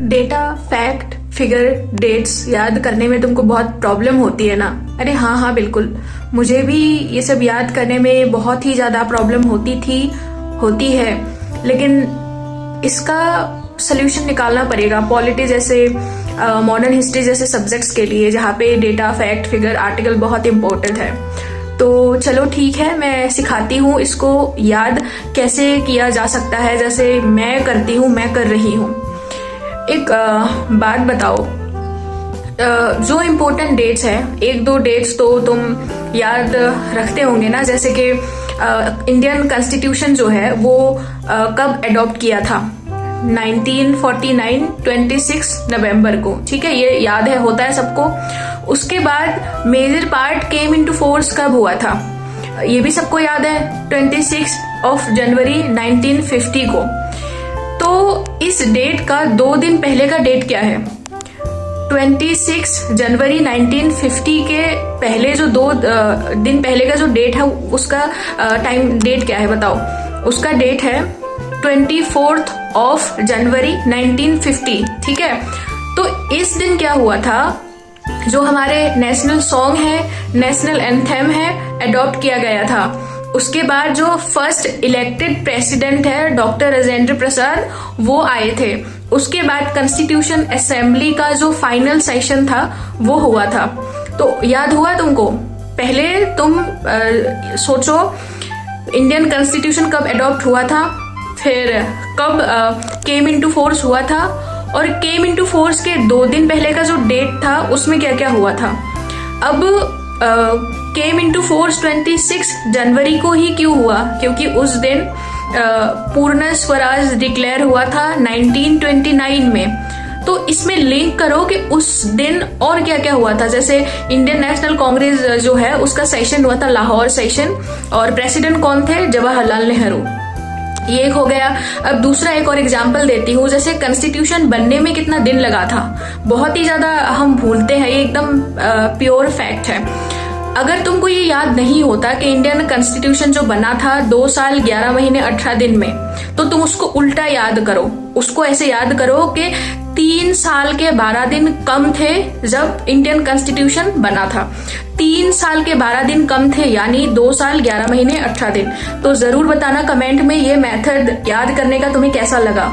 Data, fact, figure, dates याद करने में तुमको बहुत प्रॉब्लम होती है ना? अरे हाँ हाँ बिल्कुल, मुझे भी ये सब याद करने में बहुत ही ज्यादा प्रॉब्लम होती है, लेकिन इसका सोल्यूशन निकालना पड़ेगा। पॉलिटी जैसे, मॉडर्न हिस्ट्री जैसे सब्जेक्ट्स के लिए, जहाँ पे डेटा, फैक्ट, फिगर, आर्टिकल बहुत इंपॉर्टेंट है। तो चलो ठीक है, मैं सिखाती हूँ इसको याद कैसे किया जा सकता है, जैसे मैं करती हूँ, मैं कर रही हूँ। एक बात बताओ, जो इम्पोर्टेंट डेट्स है, एक दो डेट्स तो तुम याद रखते होंगे ना, जैसे कि इंडियन कॉन्स्टिट्यूशन जो है वो कब अडॉप्ट किया था? 1949 26 नवंबर को, ठीक है, ये याद है, होता है सबको। उसके बाद major part came into force कब हुआ था? ये भी सबको याद है, 26 जनवरी 1950 को। तो इस डेट का 2 दिन पहले का डेट क्या है? 26 जनवरी 1950 के पहले जो 2 दिन पहले का जो डेट है, उसका टाइम डेट क्या है बताओ? उसका डेट है 24 जनवरी 1950, ठीक है। तो इस दिन क्या हुआ था, जो हमारे नेशनल सॉन्ग है, नेशनल एंथेम है, अडॉप्ट किया गया था। उसके बाद जो फर्स्ट इलेक्टेड प्रेसिडेंट है डॉक्टर राजेंद्र प्रसाद, वो आए थे। उसके बाद कॉन्स्टिट्यूशन असेंबली का जो फाइनल सेशन था वो हुआ था। तो याद हुआ तुमको? पहले तुम सोचो इंडियन कॉन्स्टिट्यूशन कब अडॉप्ट हुआ था, फिर कब केम इनटू फोर्स हुआ था, और केम इनटू फोर्स के 2 दिन पहले का जो डेट था उसमें क्या क्या हुआ था। अब केम इनटू फोर्स 26 जनवरी को ही क्यों हुआ? क्योंकि उस दिन पूर्ण स्वराज डिक्लेयर हुआ था 1929 में। तो इसमें लिंक करो कि उस दिन और क्या क्या हुआ था। जैसे इंडियन नेशनल कांग्रेस जो है उसका सेशन हुआ था, लाहौर सेशन, और प्रेसिडेंट कौन थे? जवाहरलाल नेहरू। ये एक हो गया। अब दूसरा एक और एग्जाम्पल देती हूँ, जैसे कॉन्स्टिट्यूशन बनने में कितना दिन लगा था, बहुत ही ज्यादा हम भूलते हैं, ये एकदम प्योर फैक्ट है। अगर तुमको ये याद नहीं होता कि इंडियन कॉन्स्टिट्यूशन जो बना था 2 साल 11 महीने 18 दिन में, तो तुम उसको उल्टा याद करो। उसको ऐसे याद करो कि 3 साल के 12 दिन कम थे जब इंडियन कॉन्स्टिट्यूशन बना था। 3 साल के 12 दिन कम थे, यानी 2 साल 11 महीने 18 दिन। तो जरूर बताना कमेंट में ये मेथड याद करने का तुम्हें कैसा लगा।